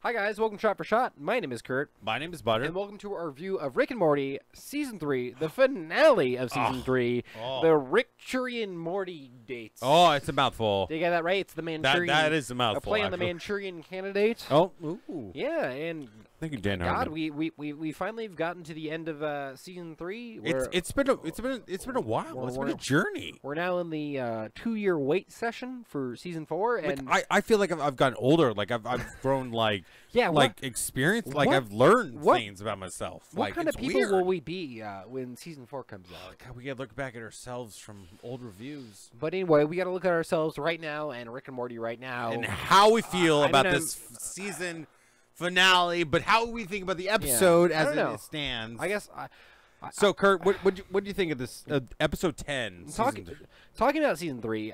Hi guys, welcome to Shot for Shot. My name is Kurt. My name is Butter. And welcome to our review of Rick and Morty Season 3, the finale of Season 3, the Rickchurian Mortydate. Oh, it's a mouthful. Did you get that right? It's the Manchurian. That is a mouthful. A play on the Manchurian Candidate. Oh, ooh. Yeah, and thank you, Dan. God, we finally have gotten to the end of Season 3. It's been a while. It's been a journey. We're now in the 2-year wait session for Season 4, and I feel like I've gotten older. Like I've grown experience. Like I've learned things about myself. What kind of people will we be when Season 4 comes out? God, we gotta look back at ourselves from old reviews. But anyway, we gotta look at ourselves right now and Rick and Morty right now, and how we feel about this season finale. But how we think about the episode as it stands. I guess. So, Kurt, what do you think of this episode 10? Talking about Season 3.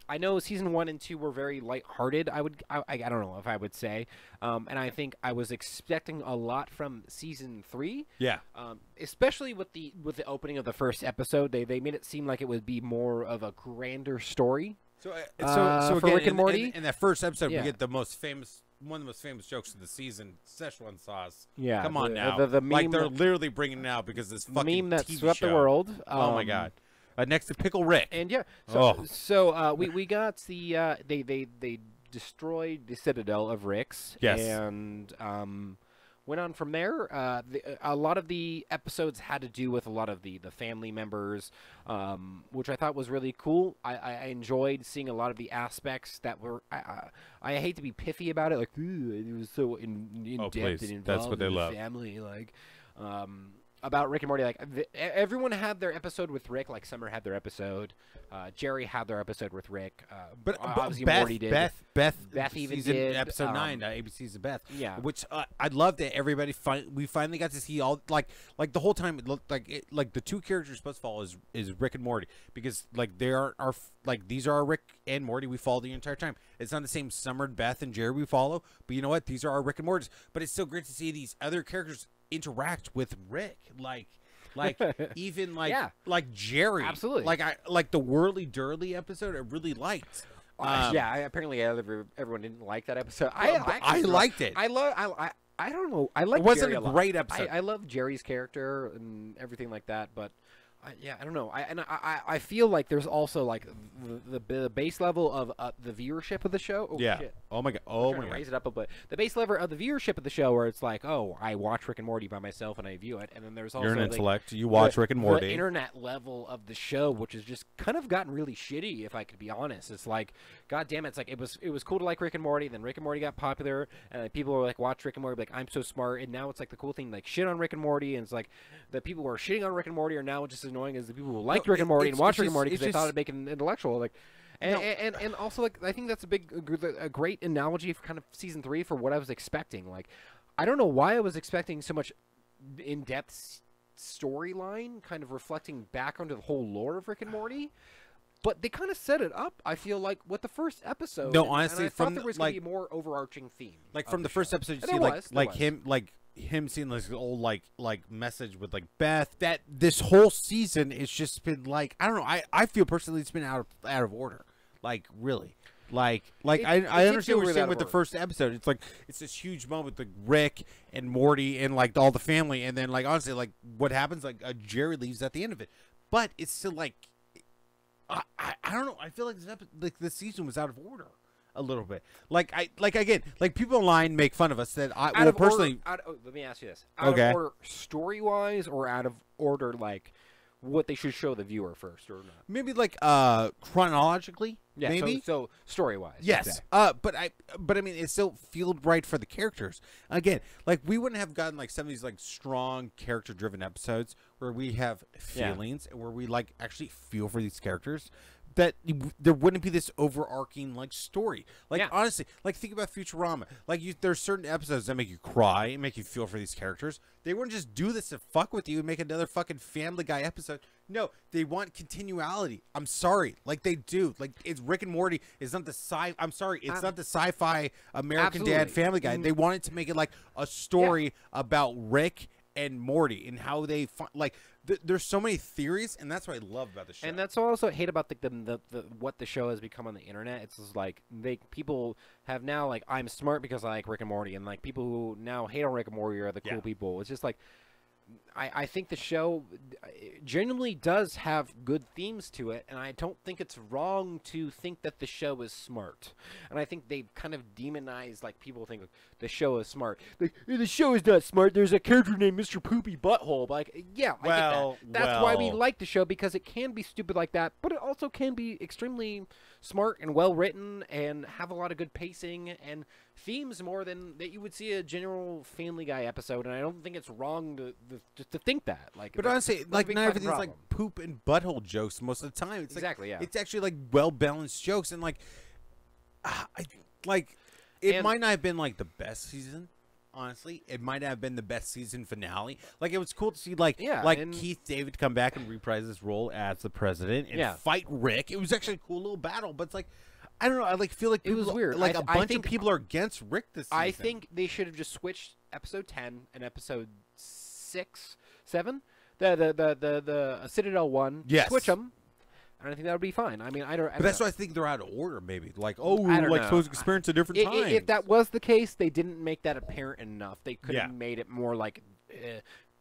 I know Season 1 and 2 were very lighthearted. I don't know if I would say, and I think I was expecting a lot from Season 3. Yeah. Especially with the opening of the first episode, they made it seem like it would be more of a grander story. So for again, Rick and Morty, in that first episode, we get one of the most famous jokes of the season, Szechuan sauce. Yeah. Come on now. The meme, like they're literally bringing it out because this fucking meme that TV swept show. the world. Oh my god. Next to Pickle Rick. And yeah, we got the they destroyed the citadel of Rick's. Yes. And went on from there. A lot of the episodes had to do with a lot of the family members, which I thought was really cool. I enjoyed seeing a lot of the aspects that were. I hate to be piffy about it, like it was so in depth and involved. That's what they love. Family, like. About Rick and Morty, like everyone had their episode with Rick. Like Summer had their episode, Jerry had their episode with Rick. But obviously Beth, Morty did. Beth even season, did episode 9, ABC's of Beth. Yeah, which I loved that everybody. We finally got to see all like the whole time. It looked like the two characters supposed to follow is Rick and Morty, because like they are these are our Rick and Morty we follow the entire time. It's not the same Summer, Beth, and Jerry we follow, but you know what? These are our Rick and Mortys. But it's still great to see these other characters interact with Rick, like even like Jerry, absolutely, like the Whirly Durly episode I really liked. Apparently everyone didn't like that episode. I liked it. I don't know. I like. It wasn't Jerry a great episode. I love Jerry's character and everything like that, but. I don't know. I feel like there's also like the base level of the viewership of the show. Oh, yeah. Shit. Oh my god. Oh my god. Raise it up a bit. The base level of the viewership of the show, where it's like, oh, I watch Rick and Morty by myself and I view it, and then there's also you're an intellect. You watch Rick and Morty. The internet level of the show, which has just kind of gotten really shitty, if I could be honest. It's like, god damn it, it's like it was cool to like Rick and Morty, then Rick and Morty got popular, and like, people were like watch Rick and Morty, like I'm so smart, and now it's like the cool thing, like shit on Rick and Morty, and it's like the people who are shitting on Rick and Morty are now just as annoying as the people who like Rick and Morty and watch Rick and Morty because they thought it'd make it intellectual, like. And also, like, I think that's a great analogy for kind of Season 3 for what I was expecting. Like, I don't know why I was expecting so much in-depth storyline, kind of reflecting back onto the whole lore of Rick and Morty. But they kind of set it up, I feel like, with the first episode. No, honestly, and I thought there was going to be a more overarching theme. Like, from the first episode, you see, him seeing this old like message with like Beth. That this whole season it's just been like, I don't know, I feel personally it's been out of order, like really, like I understand what you're saying with the first episode. It's like it's this huge moment with Rick and Morty and like all the family, and then like honestly like what happens, like Jerry leaves at the end of it, but it's still like I don't know, I feel like this season was out of order a little bit. Like people online make fun of us that personally. Let me ask you this: out of order, story wise, or out of order, like what they should show the viewer first, or not? Maybe like chronologically. Yeah, maybe so story wise. Yes. Exactly. But I mean, it still feels right for the characters. Again, like we wouldn't have gotten like some of these like strong character driven episodes where we have feelings and where we like actually feel for these characters. That there wouldn't be this overarching like story. Like honestly, like think about Futurama. Like there's certain episodes that make you cry and make you feel for these characters. They wouldn't just do this to fuck with you and make another fucking Family Guy episode. No, they want continuality. I'm sorry, like they do. Like it's Rick and Morty is not the I'm sorry, it's not the sci-fi American Dad Family Guy. They wanted to make it like a story about Rick and Morty and how they there's so many theories, and that's what I love about the show. And that's what I also hate about the what the show has become on the internet. It's just like people have now like, I'm smart because I like Rick and Morty, and like people who now hate on Rick and Morty are the cool people. It's just like, I think the show genuinely does have good themes to it, and I don't think it's wrong to think that the show is smart. And I think they've kind of demonized, like, people think the show is smart. Like, the show is not smart. There's a character named Mr. Poopy Butthole. Like, yeah, I get that. That's why we like the show, because it can be stupid like that, but it also can be extremely smart and well written and have a lot of good pacing and themes more than that you would see a general Family Guy episode. And I don't think it's wrong to think that. Like, but honestly, like, not everything's like poop and butthole jokes most of the time. It's exactly, like, it's actually like well balanced jokes, and like, it might not have been like the best season. Honestly, it might have been the best season finale. Like, it was cool to see, like, Keith David come back and reprise his role as the president and fight Rick. It was actually a cool little battle, but it's like, I don't know. I feel like it was weird. Like, a bunch of people are against Rick this season. I think they should have just switched episode 10 and episode 6, 7, the Citadel one. Yes, switch them. I don't think that would be fine. I mean, I don't. But that's why I think they're out of order. Maybe like, supposed to experience a different time. If that was the case, they didn't make that apparent enough. They could have made it more like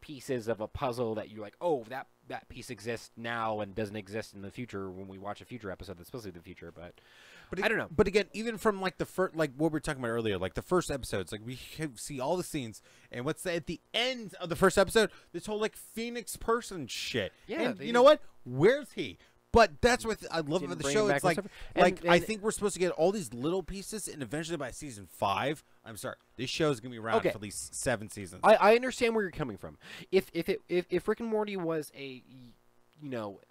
pieces of a puzzle that you're like, oh, that piece exists now and doesn't exist in the future when we watch a future episode that's supposed to be the future. But I don't know. But again, even from like the first, like what we were talking about earlier, like the first episodes, like we see all the scenes, and what's at the end of the first episode, this whole like Phoenix person shit. Yeah, and you know what? Where's he? But that's what I love about the show. It's like, I think we're supposed to get all these little pieces, and eventually by season 5, I'm sorry, this show is gonna be around for at least 7 seasons. I understand where you're coming from. If Rick and Morty was a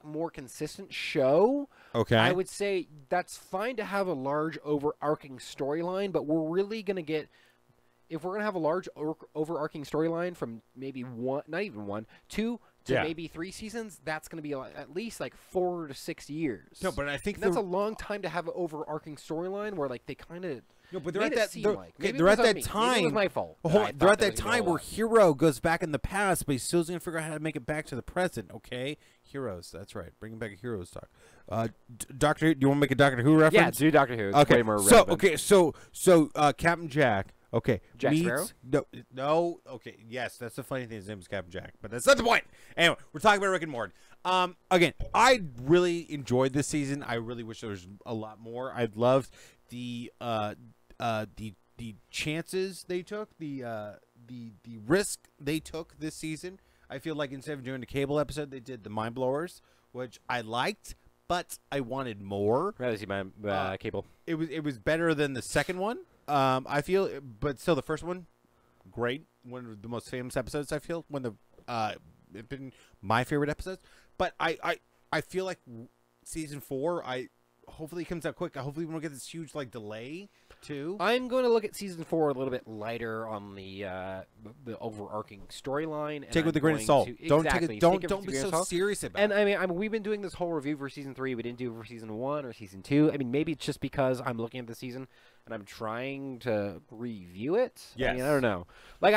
more consistent show, I would say that's fine to have a large overarching storyline. But we're really gonna get, if we're gonna have a large overarching storyline from maybe not even 1, 2. To maybe 3 seasons, that's going to be at least like 4 to 6 years. No, but I think that's a long time to have an overarching storyline where like they kind of they're at that they're at that time. Maybe it was my fault. They're at that time where Hero goes back in the past, but he's still going to figure out how to make it back to the present. Okay, Heroes. That's right. Bringing back a Heroes talk. Doctor, do you want to make a Doctor Who reference? Yeah, do Doctor Who. It's okay, way more relevant. So Captain Jack. Okay. Jack Sparrow? No. Okay. Yes, that's the funny thing. His name is Captain Jack, but that's not the point. Anyway, we're talking about Rick and Morty. Again, I really enjoyed this season. I really wish there was a lot more. I loved the chances they took, the risk they took this season. I feel like instead of doing the cable episode, they did the Mind Blowers, which I liked, but I wanted more. Rather see my cable. It was better than the second one. I feel, but still, the first one, great. One of the most famous episodes. I feel it's been my favorite episodes. But I feel like season 4, hopefully it comes out quick. Hopefully we don't get this huge like delay too. I'm going to look at season 4 a little bit lighter on the overarching storyline. Take it with a grain of salt. Don't be so serious about it. And I mean, we've been doing this whole review for season 3. We didn't do it for season 1 or season 2. I mean, maybe it's just because I'm looking at the season and I'm trying to review it. Yes. I mean, I don't know. Like,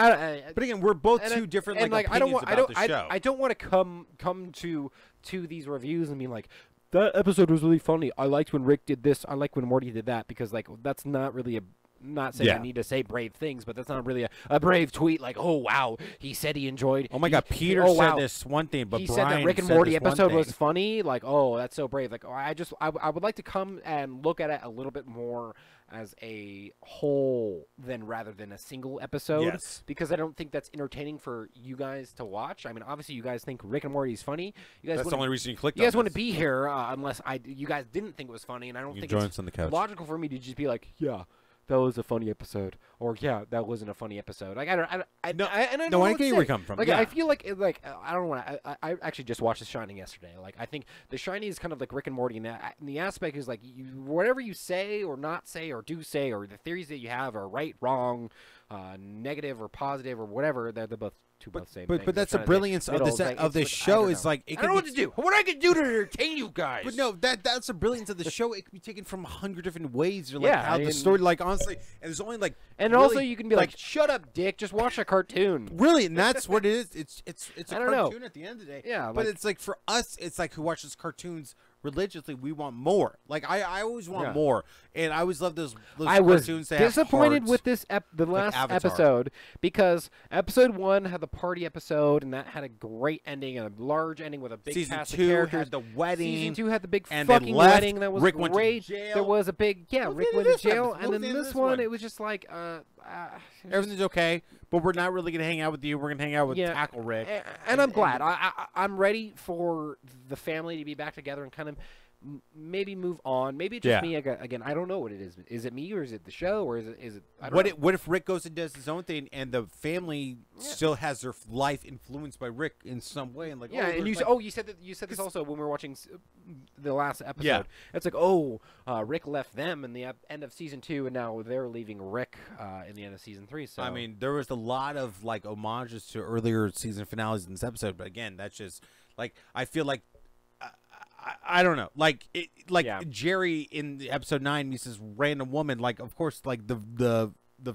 but again, we're both two different opinions about the show. I don't want to come to these reviews and be like, that episode was really funny. I liked when Rick did this. I like when Morty did that, because like that's not really not saying I need to say brave things, but that's not really a brave tweet. Like, oh wow, he said he enjoyed. Oh my God, Peter said this one thing, but he Brian said that Rick and Morty episode was funny. Like, oh, that's so brave. Like, I would like to come and look at it a little bit more as a whole rather than a single episode. Yes. Because I don't think that's entertaining for you guys to watch. I mean, obviously you guys think Rick and Morty is funny. You guys that's the only reason you clicked. You guys want to be here unless you guys didn't think it was funny, and I don't think it's on the couch. Logical for me to just be like, yeah, that was a funny episode, or yeah, that wasn't a funny episode. Like I get where you're coming from. Like I feel like I don't want to. I actually just watched The Shining yesterday. Like I think The Shining is kind of like Rick and Morty, and the aspect is like whatever you say or not say or do say, or the theories that you have are right, wrong, negative or positive or whatever. They're both both same but that's the brilliance of this show. Is like I don't know what to do. What I can do to entertain you guys? But no, that's the brilliance of the show. It can be taken from 100 different ways. Or like how the story, like honestly, and there's only like and really, also you can be like, shut up, Dick. Just watch a cartoon. Really, and that's what it is. It's a cartoon at the end of the day. Yeah, but it's like for us, it's like who watches cartoons religiously, we want more. Like I always want more, and I always love those I cartoons. Was disappointed with this the last episode because episode 1 had the party episode, and that had a great ending and a large ending with a big cast of characters. Had the wedding. Season 2 had the big fucking wedding that was Rick great. Went to jail. There was a big Rick went to jail, and then this one it was just like everything's okay, but we're not really gonna hang out with you. We're gonna hang out with Tackle Rick, and I'm glad. I'm ready for the family to be back together and kind of maybe move on. Maybe it's just me again. I don't know what it is. Is it me or is it the show or is it? I don't know. What if Rick goes and does his own thing and the family still has their life influenced by Rick in some way? And like and you said this also when we were watching the last episode. Yeah. It's like Rick left them in the end of season 2 and now they're leaving Rick in the end of season 3. So I mean, there was a lot of like homages to earlier season finales in this episode, but again, that's just like I feel like. I don't know, like Jerry in episode 9 meets this random woman. Like, of course, like the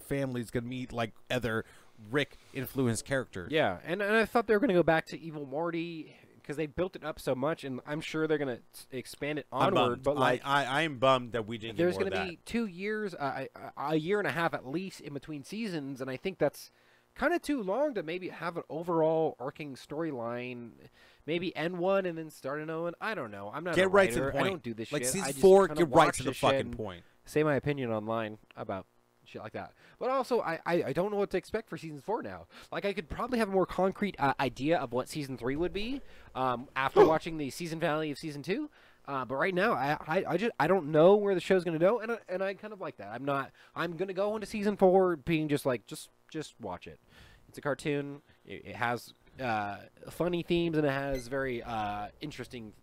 family's gonna meet like other Rick influenced characters. Yeah, and I thought they were gonna go back to Evil Morty because they built it up so much, and I'm sure they're gonna expand it onward. But like, I am bummed that we didn't. There's gonna be 2 years, a year and a half at least in between seasons, and I think that's kind of too long to maybe have an overall arcing storyline. Maybe end one and then start another one. I don't know. I'm not a writer. Right to the point. I don't do this like shit. Season 4, get right to the fucking point. Say my opinion online about shit like that. But also, I don't know what to expect for season 4 now. Like, I could probably have a more concrete idea of what season 3 would be after watching the season finale of season 2. But right now, I don't know where the show's gonna go, and I kind of like that. I'm gonna go into season 4 being just like just watch it. It's a cartoon. It has funny themes, and it has very interesting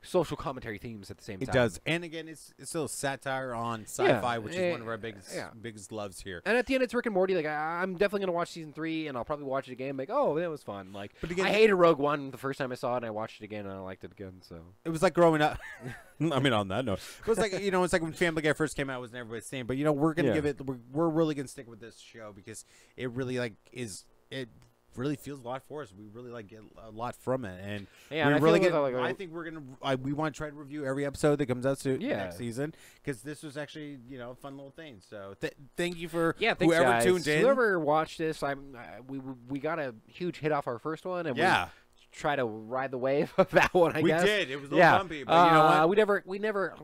social commentary themes at the same time. It does, and again, it's still satire on sci-fi, which is one of our biggest loves here. And at the end, it's Rick and Morty. Like I'm definitely gonna watch season 3, and I'll probably watch it again. Like, oh, that was fun. Like, but again, I hated Rogue One the first time I saw it, and I watched it again, and I liked it again. So it was like growing up. I mean, on that note, it was like it's like when Family Guy first came out, it wasn't everybody's same. But we're gonna give it. We're really gonna stick with this show because it really really feels a lot for us. We really get a lot from it, and I think we're gonna. We want to try to review every episode that comes out soon next season because this was actually a fun little thing. So thank you for whoever guys. Tuned in, whoever watched this. We got a huge hit off our first one, and we try to ride the wave of that one. I guess we did. It was a little bumpy, but you know what? We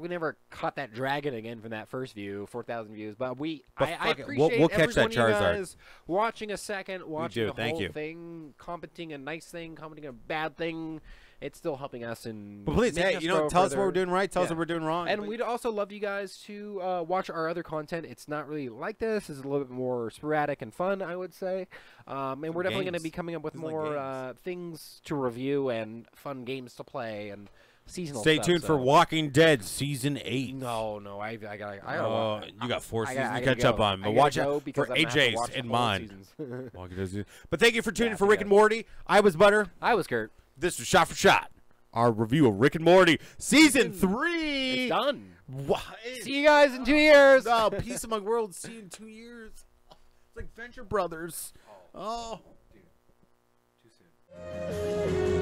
never caught that dragon again from that first view, 4,000 views. But I appreciate we'll catch that Charizard. You guys watching a second, watching the whole thing, commenting a nice thing, commenting a bad thing. It's still helping us. But please, tell us what we're doing right. Tell us what we're doing wrong. And we'd also love you guys to watch our other content. It's not really like this. It's a little bit more sporadic and fun, I would say. And we're definitely going to be coming up with more things to review and fun games to play and seasonal Stay stuff. tuned for Walking Dead Season 8. No, I got. You got 4 seasons to catch up on. But watch out for AJ's and mine. But thank you for tuning in for Rick and Morty. I was Butter. I was Kurt. This was Shot for Shot, our review of Rick and Morty Season 3. It's done. See you guys in 2 years. Oh, Peace Among Worlds. See you in 2 years. It's like Venture Brothers. Oh. Dude. Too soon.